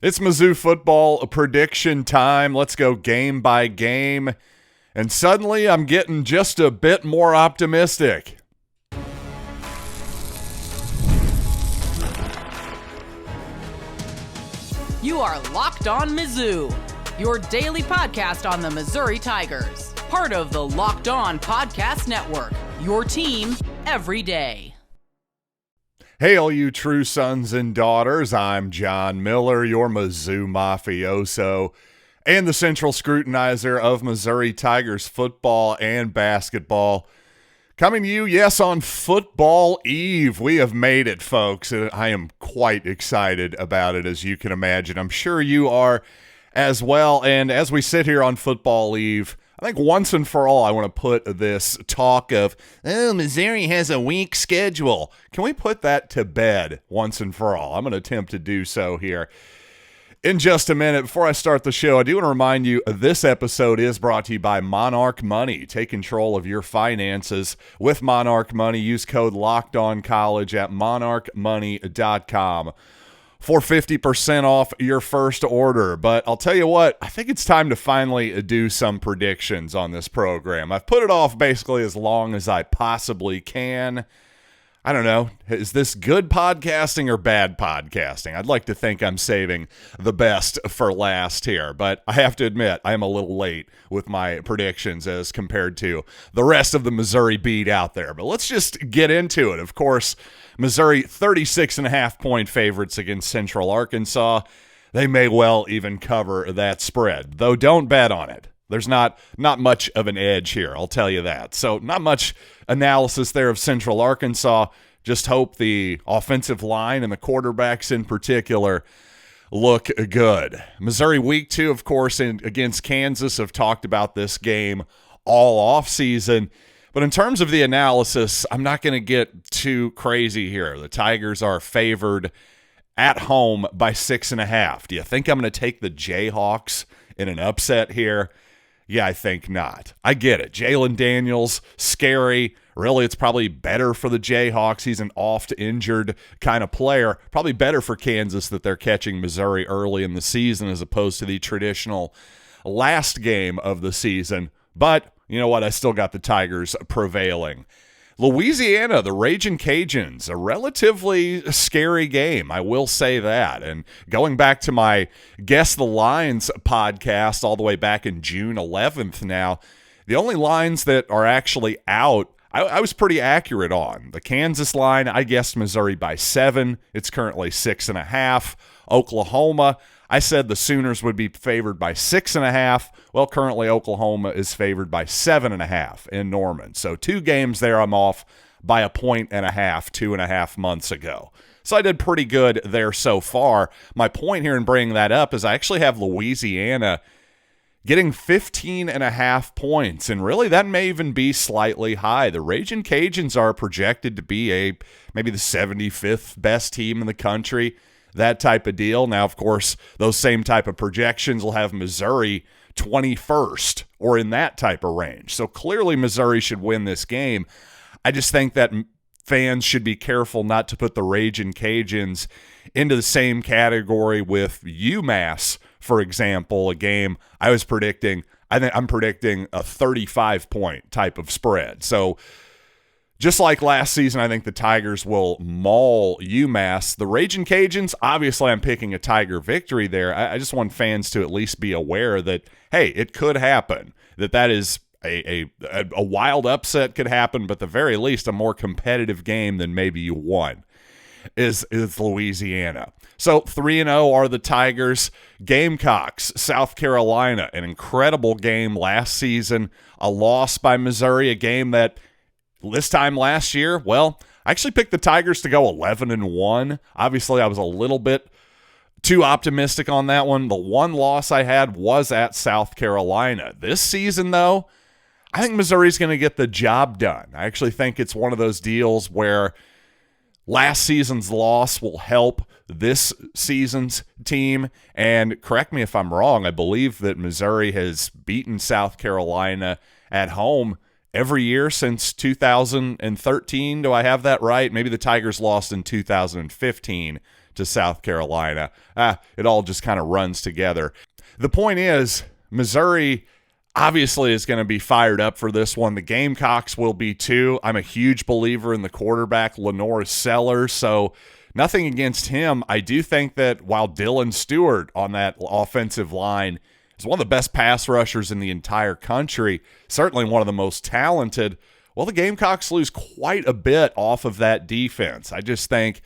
It's Mizzou football prediction time. Let's go game by game. And suddenly I'm getting just a bit more optimistic. You are Locked On Mizzou, your daily podcast on the Missouri Tigers. Part of the Locked On Podcast Network, your team every day. Hey, all you true sons and daughters, I'm John Miller, your Mizzou mafioso, and the central scrutinizer of Missouri Tigers football and basketball. Coming to you, yes, on Football Eve. We have made it, folks, and I am quite excited about it, as you can imagine. I'm sure you are as well, and as we sit here on Football Eve, I think once and for all, I want to put this talk of, Missouri has a weak schedule. Can we put that to bed once and for all? I'm going to attempt to do so here in just a minute. Before I start the show, I do want to remind you this episode is brought to you by Monarch Money. Take control of your finances with Monarch Money. Use code LOCKEDONCollege at monarchmoney.com. for 50% off your first order. But I'll tell you what, I think it's time to finally do some predictions on this program. I've put it off basically as long as I possibly can. I don't know, is this good podcasting or bad podcasting? I'd like to think I'm saving the best for last here, but I have to admit, I am a little late with my predictions as compared to the rest of the Missouri beat out there. But let's just get into it. Of course, Missouri 36.5-point favorites against Central Arkansas. They may well even cover that spread, though don't bet on it. There's not much of an edge here, I'll tell you that. So not much analysis there of Central Arkansas. Just hope the offensive line and the quarterbacks in particular look good. Missouri week 2, of course, against Kansas. Have talked about this game all offseason. But in terms of the analysis, I'm not going to get too crazy here. The Tigers are favored at home by 6.5. Do you think I'm going to take the Jayhawks in an upset here? Yeah, I think not. I get it. Jalen Daniels, scary. Really, it's probably better for the Jayhawks. He's an oft-injured kind of player. Probably better for Kansas that they're catching Missouri early in the season as opposed to the traditional last game of the season. But you know what? I still got the Tigers prevailing. Louisiana, the Ragin' Cajuns, a relatively scary game, I will say that. And going back to my Guess the Lines podcast all the way back in June 11th now, the only lines that are actually out, I was pretty accurate on. The Kansas line, I guessed Missouri by 7. It's currently 6.5. Oklahoma, I said the Sooners would be favored by 6.5. Well, currently Oklahoma is favored by 7.5 in Norman. So 2 games there I'm off by 1.5 2.5 months ago. So I did pretty good there so far. My point here in bringing that up is I actually have Louisiana getting 15.5 points, and really that may even be slightly high. The Ragin' Cajuns are projected to be maybe the 75th best team in the country, that type of deal. Now, of course, those same type of projections will have Missouri 21st or in that type of range. So clearly Missouri should win this game. I just think that fans should be careful not to put the Ragin' Cajuns into the same category with UMass, for example, a game I'm predicting a 35-point type of spread. So just like last season, I think the Tigers will maul UMass. The Ragin' Cajuns, obviously I'm picking a Tiger victory there. I just want fans to at least be aware that, hey, it could happen, that is a wild upset could happen, but at the very least a more competitive game than maybe you won is Louisiana. So 3-0 are the Tigers. Gamecocks, South Carolina, an incredible game last season, a loss by Missouri, a game that this time last year, well, I actually picked the Tigers to go 11-1. Obviously, I was a little bit too optimistic on that one. The one loss I had was at South Carolina. This season, though, I think Missouri's going to get the job done. I actually think it's one of those deals where last season's loss will help this season's team. And correct me if I'm wrong, I believe that Missouri has beaten South Carolina at home every year since 2013. Do I have that right? Maybe the Tigers lost in 2015 to South Carolina. It all just kind of runs together. The point is, Missouri obviously is going to be fired up for this one. The Gamecocks will be too. I'm a huge believer in the quarterback, Lenore Sellers, so nothing against him. I do think that while Dylan Stewart on that offensive line is one of the best pass rushers in the entire country, certainly one of the most talented, well, the Gamecocks lose quite a bit off of that defense. I just think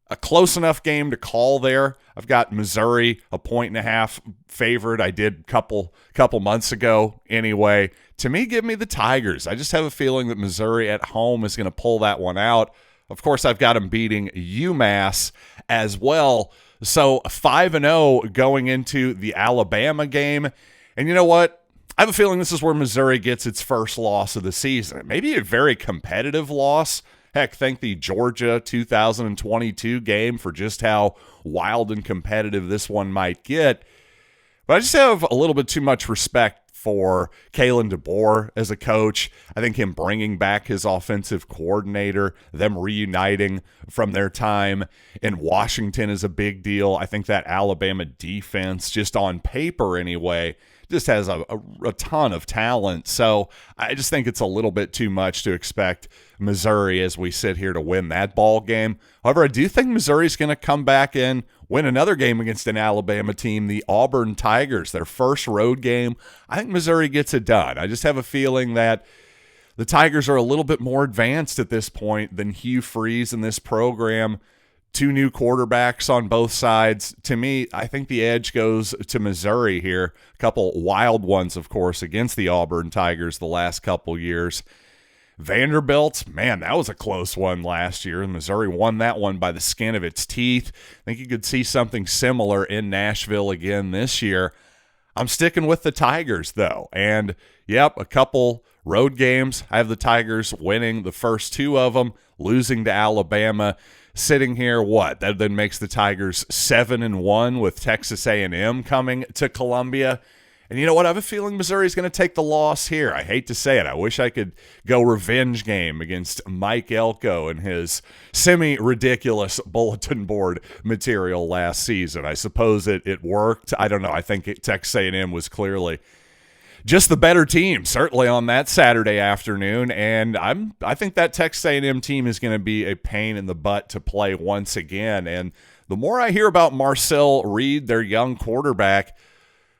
a close enough game to call there. I've got Missouri a 1.5 favored. I did couple months ago anyway. To me, give me the Tigers. I just have a feeling that Missouri at home is going to pull that one out. Of course, I've got them beating UMass as well. So 5-0 going into the Alabama game. And you know what? I have a feeling this is where Missouri gets its first loss of the season. Maybe a very competitive loss. Heck, thank the Georgia 2022 game for just how wild and competitive this one might get. But I just have a little bit too much respect for Kalen DeBoer as a coach. I think him bringing back his offensive coordinator, them reuniting from their time in Washington is a big deal. I think that Alabama defense, just on paper anyway, just has a ton of talent. So I just think it's a little bit too much to expect Missouri as we sit here to win that ball game. However, I do think Missouri's going to come back and win another game against an Alabama team, the Auburn Tigers, their first road game. I think Missouri gets it done. I just have a feeling that the Tigers are a little bit more advanced at this point than Hugh Freeze in this program. Two new quarterbacks on both sides. To me, I think the edge goes to Missouri here. A couple wild ones, of course, against the Auburn Tigers the last couple years. Vanderbilt, man, that was a close one last year. Missouri won that one by the skin of its teeth. I think you could see something similar in Nashville again this year. I'm sticking with the Tigers, though. And, yep, a couple road games. I have the Tigers winning the first two of them, losing to Alabama. Sitting here, that then makes the Tigers 7-1 with Texas A&M coming to Columbia. And you know what? I have a feeling Missouri's going to take the loss here. I hate to say it. I wish I could go revenge game against Mike Elko and his semi-ridiculous bulletin board material last season. I suppose it worked. I don't know. I think Texas A&M was clearly just the better team, certainly on that Saturday afternoon, and I think that Texas A&M team is going to be a pain in the butt to play once again. And the more I hear about Marcel Reed, their young quarterback,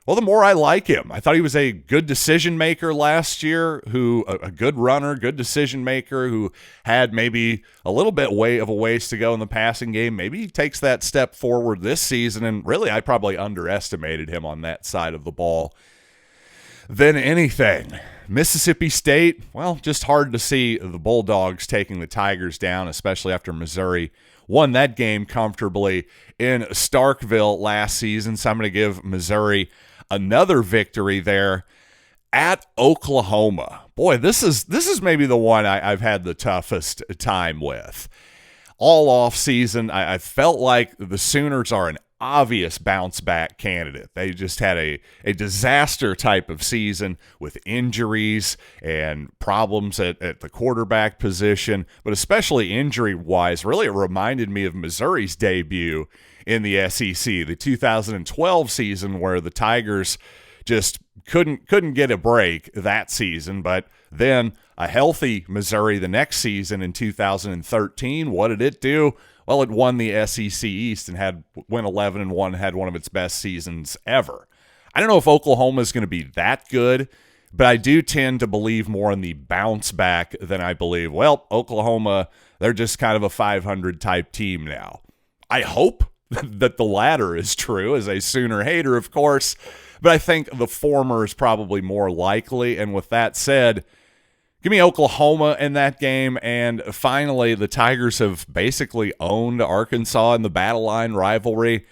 well, the more I like him. I thought he was a good decision maker last year, a good runner, good decision maker, who had maybe a little bit of a ways to go in the passing game. Maybe he takes that step forward this season, and really I probably underestimated him on that side of the ball than anything. Mississippi State, well, just hard to see the Bulldogs taking the Tigers down, especially after Missouri won that game comfortably in Starkville last season. So I'm going to give Missouri another victory there at Oklahoma. Boy, this is maybe the one I've had the toughest time with. All off season, I felt like the Sooners are an obvious bounce back candidate. They just had a disaster type of season with injuries and problems at the quarterback position, but especially injury wise. Really, it reminded me of Missouri's debut in the SEC, the 2012 season, where the Tigers just couldn't get a break that season. But then a healthy Missouri the next season in 2013, what did it do? Well, it won the SEC East and went 11-1, had one of its best seasons ever. I don't know if Oklahoma is going to be that good, but I do tend to believe more in the bounce back than I believe, well, Oklahoma, they're just kind of a 500 type team now. I hope that the latter is true, as a Sooner hater, of course, but I think the former is probably more likely. And with that said, give me Oklahoma in that game. And finally, the Tigers have basically owned Arkansas in the battle line rivalry.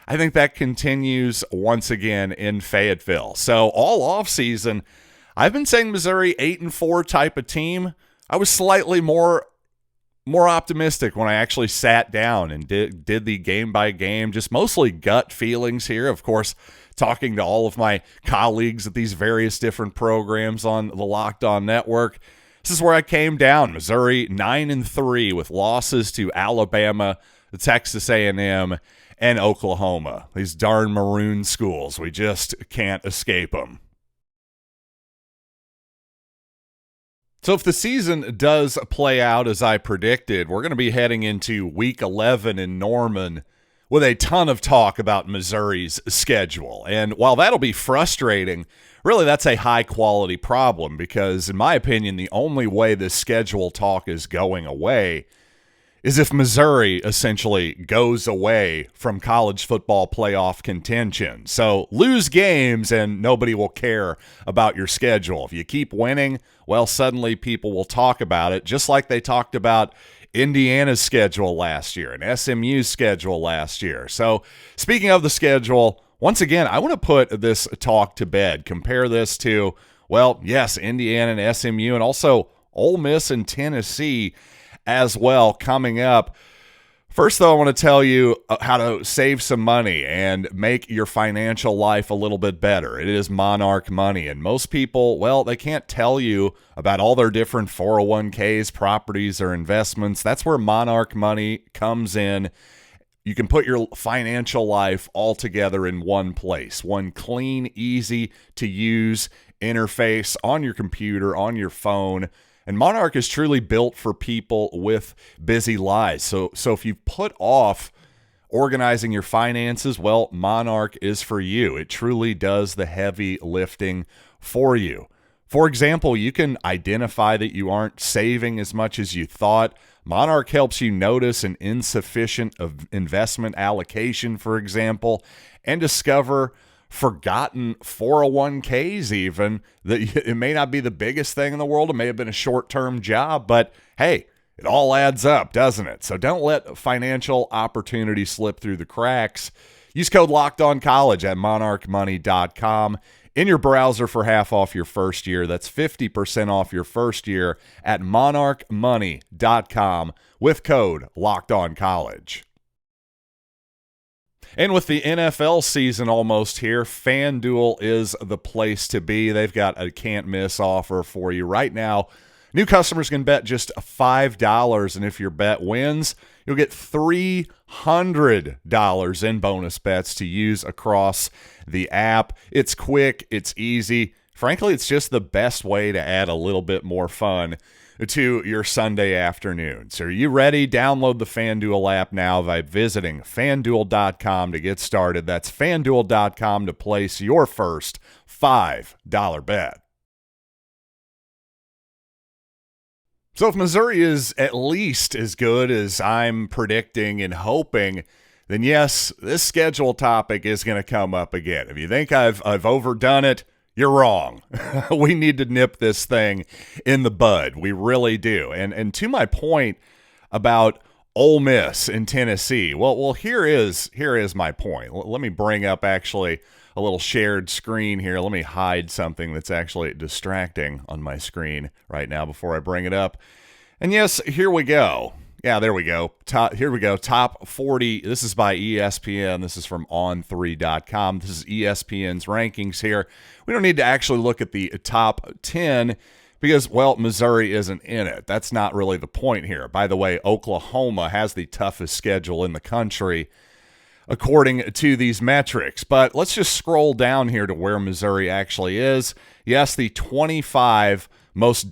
I think that continues once again in Fayetteville. So all offseason, I've been saying Missouri 8-4 type of team. I was slightly more optimistic when I actually sat down and did the game by game, just mostly gut feelings here. Of course, talking to all of my colleagues at these various different programs on the Locked On Network. This is where I came down. Missouri 9-3 with losses to Alabama, Texas A&M, and Oklahoma. These darn maroon schools. We just can't escape them. So if the season does play out as I predicted, we're going to be heading into Week 11 in Norman with a ton of talk about Missouri's schedule. And while that'll be frustrating, really that's a high-quality problem because, in my opinion, the only way this schedule talk is going away is if Missouri essentially goes away from college football playoff contention. So lose games and nobody will care about your schedule. If you keep winning, well, suddenly people will talk about it, just like they talked about Indiana's schedule last year and SMU's schedule last year. So speaking of the schedule, once again, I want to put this talk to bed. Compare this to, well, yes, Indiana and SMU, and also Ole Miss and Tennessee as well coming up. First, though, I want to tell you how to save some money and make your financial life a little bit better. It is Monarch Money, and most people, well, they can't tell you about all their different 401ks, properties, or investments. That's where Monarch Money comes in. You can put your financial life all together in one place, one clean, easy to use interface on your computer, on your phone. And Monarch is truly built for people with busy lives. So if you've put off organizing your finances, well, Monarch is for you. It truly does the heavy lifting for you. For example, you can identify that you aren't saving as much as you thought. Monarch helps you notice an insufficient investment allocation, for example, and discover forgotten 401ks even, that it may not be the biggest thing in the world. It may have been a short-term job, but hey, it all adds up, doesn't it? So don't let financial opportunity slip through the cracks. Use code LOCKEDONCollege at monarchmoney.com in your browser for half off your first year. That's 50% off your first year at monarchmoney.com with code LOCKEDONCollege. And with the NFL season almost here, FanDuel is the place to be. They've got a can't-miss offer for you right now. New customers can bet just $5, and if your bet wins, you'll get $300 in bonus bets to use across the app. It's quick, it's easy. Frankly, it's just the best way to add a little bit more fun to your Sunday afternoon. So are you ready? Download the FanDuel app now by visiting FanDuel.com to get started. That's FanDuel.com to place your first $5 bet. So if Missouri is at least as good as I'm predicting and hoping, then yes, this schedule topic is going to come up again. If you think I've overdone it, you're wrong. We need to nip this thing in the bud. We really do. And to my point about Ole Miss in Tennessee, well, here is my point. Let me bring up actually a little shared screen here. Let me hide something that's actually distracting on my screen right now before I bring it up. And yes, here we go. Yeah, there we go. Here we go. Top 40. This is by ESPN. This is from on3.com. This is ESPN's rankings here. We don't need to actually look at the top 10 because, well, Missouri isn't in it. That's not really the point here. By the way, Oklahoma has the toughest schedule in the country according to these metrics. But let's just scroll down here to where Missouri actually is. Yes, the 25th most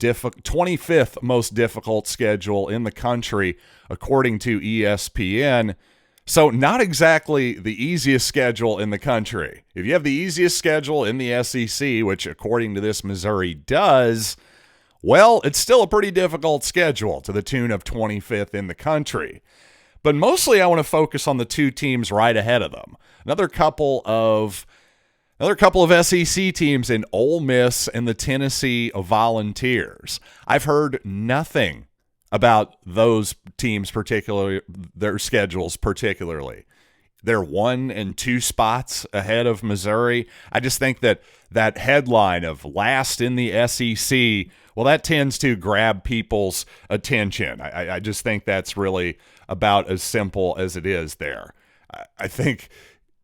difficult schedule in the country according to ESPN. So not exactly the easiest schedule in the country. If you have the easiest schedule in the SEC, which according to this Missouri does, well, it's still a pretty difficult schedule to the tune of 25th in the country. But mostly I want to focus on the two teams right ahead of them. Another couple of SEC teams in Ole Miss and the Tennessee Volunteers. I've heard nothing about those teams particularly, their schedules particularly. They're 1 and 2 spots ahead of Missouri. I just think that headline of last in the SEC, well, that tends to grab people's attention. I just think that's really about as simple as it is there. I think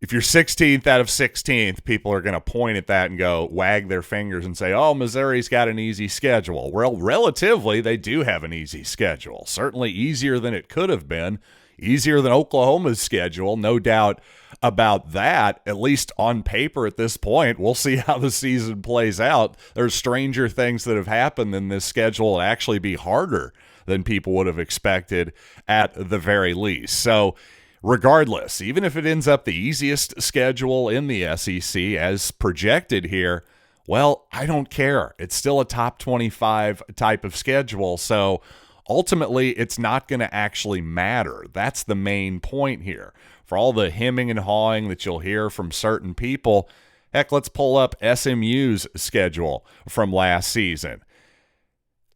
if you're 16th out of 16th, people are going to point at that and go wag their fingers and say, oh, Missouri's got an easy schedule. Well, relatively, they do have an easy schedule. Certainly easier than it could have been. easier than Oklahoma's schedule, no doubt about that, at least on paper at this point. We'll see how the season plays out. There's stranger things that have happened in this schedule and actually be harder than people would have expected at the very least. So regardless, even if it ends up the easiest schedule in the SEC as projected here, well, I don't care. It's still a top 25 type of schedule. So ultimately, it's not going to actually matter. That's the main point here. For all the hemming and hawing that you'll hear from certain people, heck, let's pull up SMU's schedule from last season.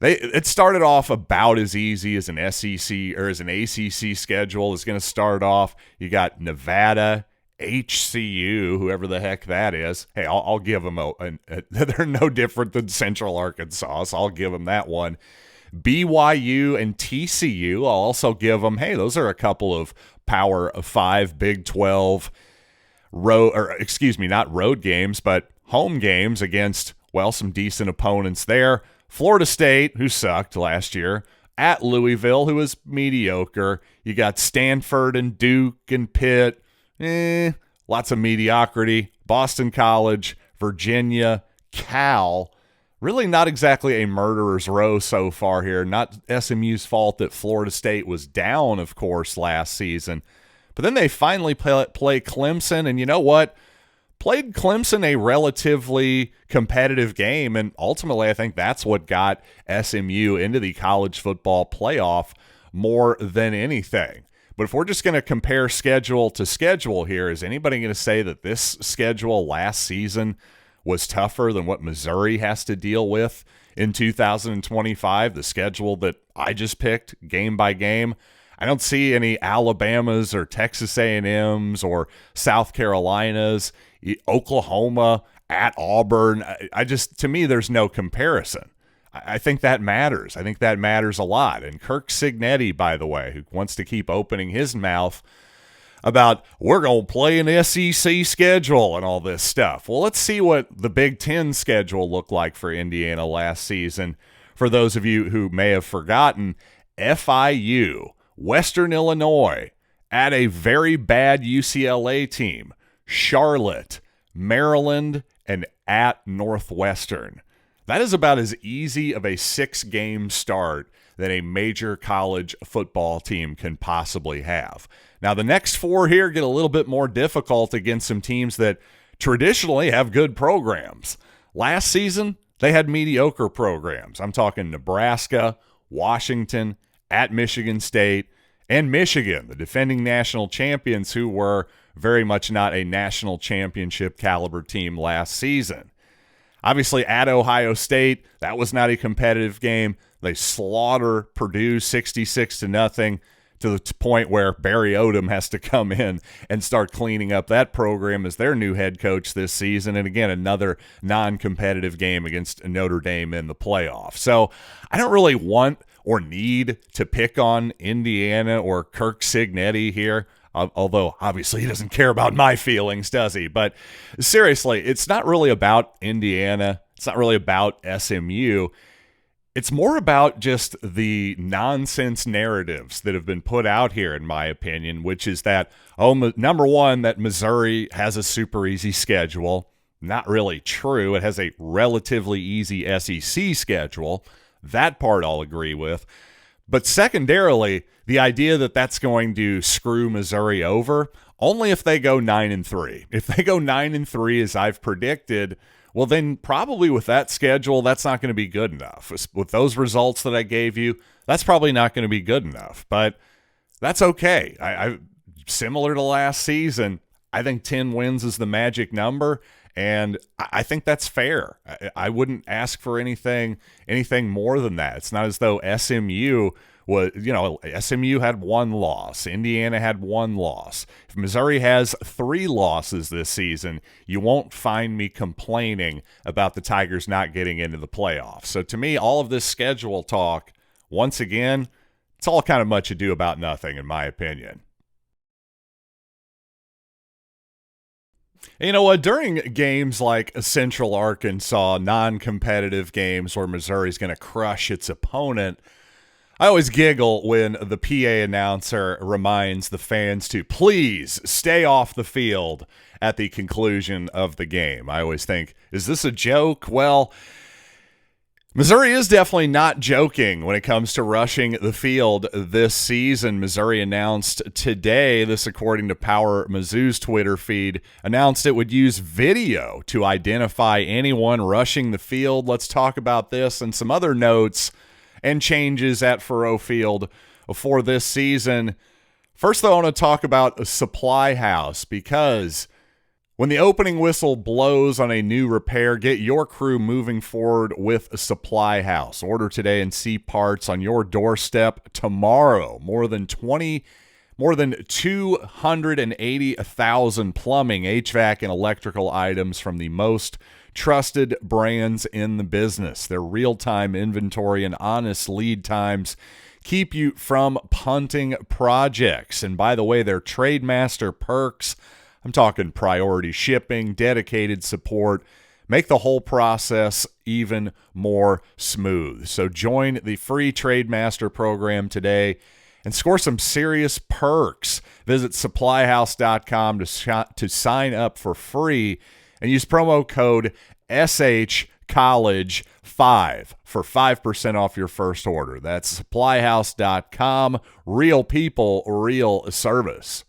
It started off about as easy as an SEC or as an ACC schedule is going to start off. You got Nevada, HCU, whoever the heck that is. Hey, I'll give them they're no different than Central Arkansas, so I'll give them that one. BYU and TCU, I'll also give them, hey, those are a couple of Power 5, Big 12 not road games, but home games against, well, some decent opponents there. Florida State, who sucked last year, at Louisville, who was mediocre. You got Stanford and Duke and Pitt, lots of mediocrity. Boston College, Virginia, Cal. Really not exactly a murderer's row so far here. Not SMU's fault that Florida State was down, of course, last season. But then they finally play Clemson, and you know what? Played Clemson a relatively competitive game, and ultimately I think that's what got SMU into the college football playoff more than anything. But if we're just going to compare schedule to schedule here, is anybody going to say that this schedule last season was tougher than what Missouri has to deal with in 2025, the schedule that I just picked game by game? I don't see any Alabamas or Texas A&Ms or South Carolinas, Oklahoma, at Auburn. To me, there's no comparison. I think that matters. I think that matters a lot. And Kirk Cignetti, by the way, who wants to keep opening his mouth about we're going to play an SEC schedule and all this stuff. Well, let's see what the Big Ten schedule looked like for Indiana last season. For those of you who may have forgotten, FIU, Western Illinois, at a very bad UCLA team, Charlotte, Maryland, and at Northwestern. That is about as easy of a 6-game start that a major college football team can possibly have. Now, the next 4 here get a little bit more difficult against some teams that traditionally have good programs. Last season, they had mediocre programs. I'm talking Nebraska, Washington, at Michigan State, and Michigan, the defending national champions who were very much not a national championship caliber team last season. Obviously, at Ohio State, that was not a competitive game. They slaughter Purdue 66-0 to the point where Barry Odom has to come in and start cleaning up that program as their new head coach this season. And again, another non-competitive game against Notre Dame in the playoffs. So I don't really want or need to pick on Indiana or Kirk Cignetti here. Although, obviously, he doesn't care about my feelings, does he? But seriously, it's not really about Indiana. It's not really about SMU. It's more about just the nonsense narratives that have been put out here, in my opinion, which is that, number one, that Missouri has a super easy schedule. Not really true. It has a relatively easy SEC schedule. That part I'll agree with. But secondarily, the idea that that's going to screw Missouri over, only if they go 9-3. If they go 9-3, as I've predicted, well, then probably with that schedule, that's not going to be good enough. With those results that I gave you, that's probably not going to be good enough. But that's okay. I similar to last season, I think 10 wins is the magic number. And I think that's fair. I wouldn't ask for anything more than that. It's not as though SMU was, SMU had 1 loss. Indiana had 1 loss. If Missouri has 3 losses this season, you won't find me complaining about the Tigers not getting into the playoffs. So to me, all of this schedule talk, once again, it's all kind of much ado about nothing, in my opinion. You know what? During games like Central Arkansas, non-competitive games where Missouri's going to crush its opponent, I always giggle when the PA announcer reminds the fans to please stay off the field at the conclusion of the game. I always think, is this a joke? Well, Missouri is definitely not joking when it comes to rushing the field this season. Missouri announced today, this according to Power Mizzou's Twitter feed, announced it would use video to identify anyone rushing the field. Let's talk about this and some other notes and changes at Faurot Field for this season. First, though, I want to talk about SupplyHouse, because when the opening whistle blows on a new repair, get your crew moving forward with SupplyHouse. Order today and see parts on your doorstep tomorrow. More than 280,000 plumbing, HVAC, and electrical items from the most trusted brands in the business. Their real-time inventory and honest lead times keep you from punting projects. And by the way, their Trademaster perks, I'm talking priority shipping, dedicated support, make the whole process even more smooth. So join the free Trademaster program today and score some serious perks. Visit SupplyHouse.com to sign up for free and use promo code SHCollege5 for 5% off your first order. That's SupplyHouse.com. Real people, real service.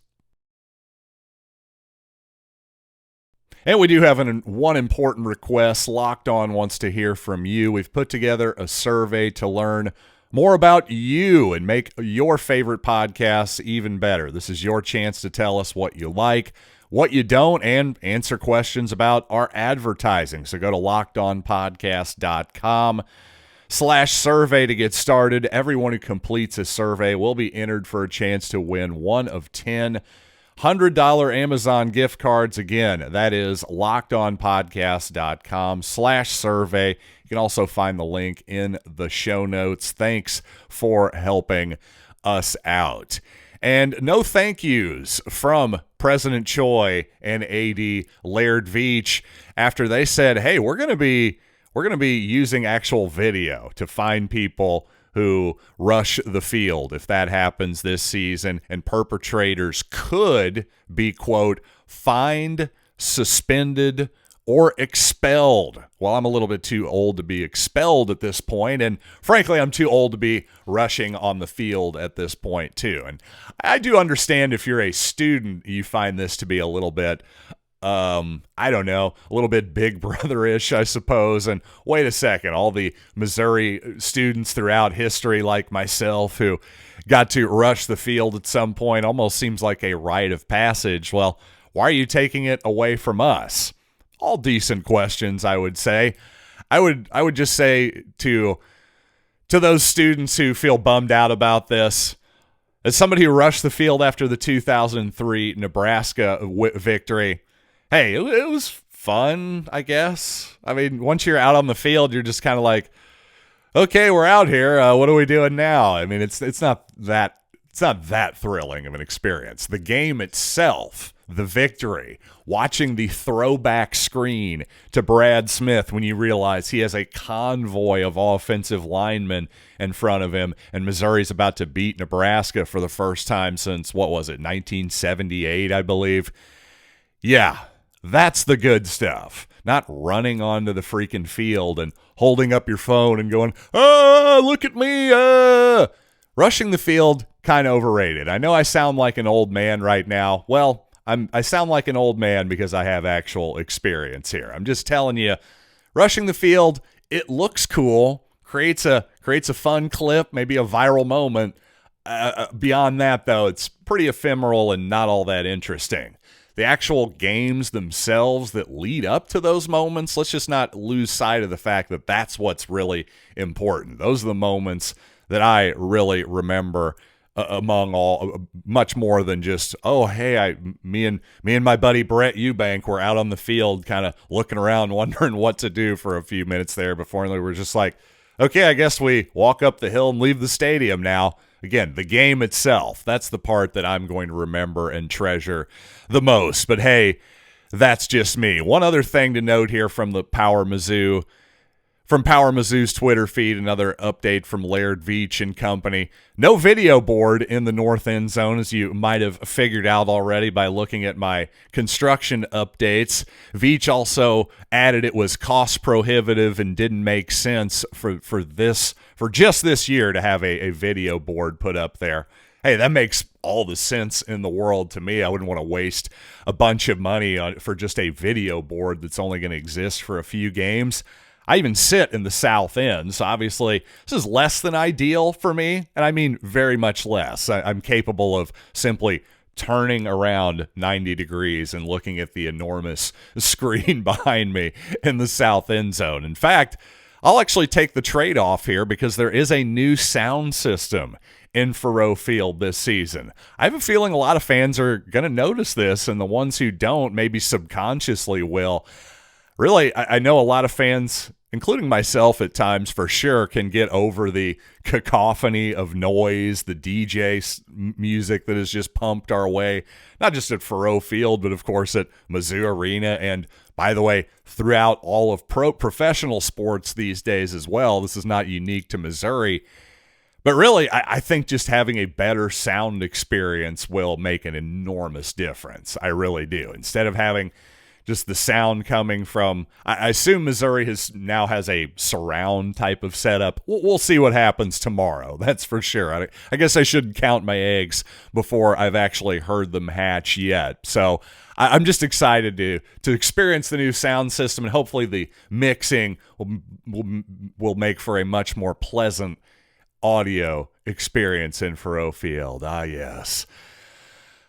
And we do have one important request. Locked On wants to hear from you. We've put together a survey to learn more about you and make your favorite podcasts even better. This is your chance to tell us what you like, what you don't, and answer questions about our advertising. So go to lockedonpodcast.com/survey to get started. Everyone who completes a survey will be entered for a chance to win one of 10 $100 Amazon gift cards. Again, that is lockedonpodcast.com/survey. You can also find the link in the show notes. Thanks for helping us out. And no thank yous from President Choi and AD Laird Veach after they said, hey, we're going to be using actual video to find people who rush the field if that happens this season, and perpetrators could be, quote, fined, suspended, or expelled. Well, I'm a little bit too old to be expelled at this point, and frankly, I'm too old to be rushing on the field at this point, too. And I do understand if you're a student, you find this to be a little bit I don't know, a little bit Big Brother-ish, I suppose. And wait a second, all the Missouri students throughout history like myself who got to rush the field at some point almost seems like a rite of passage. Well, why are you taking it away from us? All decent questions, I would say. I would just say to those students who feel bummed out about this, as somebody who rushed the field after the 2003 Nebraska victory, hey, it was fun, I guess. I mean, once you're out on the field, you're just kind of like, okay, we're out here. What are we doing now? I mean, it's not that thrilling of an experience. The game itself, the victory, watching the throwback screen to Brad Smith when you realize he has a convoy of offensive linemen in front of him, and Missouri's about to beat Nebraska for the first time since, 1978, I believe. Yeah. That's the good stuff. Not running onto the freaking field and holding up your phone and going, look at me. Rushing the field, kind of overrated. I know I sound like an old man right now. Well, I sound like an old man because I have actual experience here. I'm just telling you, rushing the field, it looks cool, creates a fun clip, maybe a viral moment. Beyond that, though, it's pretty ephemeral and not all that interesting. The actual games themselves that lead up to those moments, let's just not lose sight of the fact that that's what's really important. Those are the moments that I really remember among all, much more than just, oh, hey, me and my buddy Brett Eubank were out on the field kind of looking around wondering what to do for a few minutes there before we were just like, okay, I guess we walk up the hill and leave the stadium now. Again, the game itself, that's the part that I'm going to remember and treasure the most. But hey, that's just me. One other thing to note here from the Power Mizzou From Power Mizzou's Twitter feed, another update from Laird Veach and company. No video board in the north end zone, as you might have figured out already by looking at my construction updates. Veach also added it was cost prohibitive and didn't make sense for just this year to have a video board put up there. Hey, that makes all the sense in the world to me. I wouldn't want to waste a bunch of money for just a video board that's only going to exist for a few games. I even sit in the south end, so obviously this is less than ideal for me, and I mean very much less. I'm capable of simply turning around 90 degrees and looking at the enormous screen behind me in the south end zone. In fact, I'll actually take the trade-off here because there is a new sound system in Faurot Field this season. I have a feeling a lot of fans are going to notice this, and the ones who don't maybe subconsciously will. Really, I know a lot of fans, including myself at times for sure, can get over the cacophony of noise, the DJ music that is just pumped our way, not just at Faurot Field, but of course at Mizzou Arena, and by the way, throughout all of professional sports these days as well. This is not unique to Missouri. But really, I think just having a better sound experience will make an enormous difference. I really do. Instead of having just the sound coming from, I assume Missouri now has a surround type of setup. We'll see what happens tomorrow. That's for sure. I guess I shouldn't count my eggs before I've actually heard them hatch yet. So I'm just excited to experience the new sound system, and hopefully the mixing will make for a much more pleasant audio experience in Faurot Field. Ah, yes.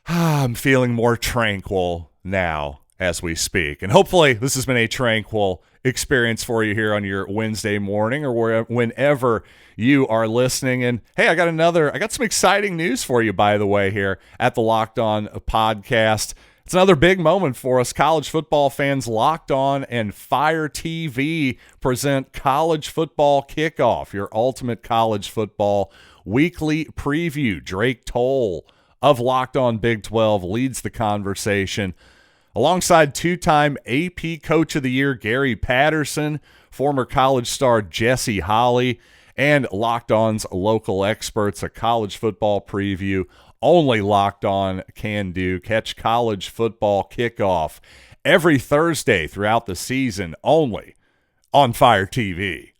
I'm feeling more tranquil now as we speak. And hopefully this has been a tranquil experience for you here on your Wednesday morning or whenever you are listening. And hey, I got some exciting news for you, by the way, here at the Locked On podcast. It's another big moment for us college football fans. Locked On and Fire TV present College Football Kickoff, your ultimate college football weekly preview. Drake Toll of Locked On Big 12 leads the conversation, alongside two-time AP Coach of the Year Gary Patterson, former college star Jesse Holley, and Locked On's local experts. A college football preview only Locked On can do. Catch College Football Kickoff every Thursday throughout the season only on Fire TV.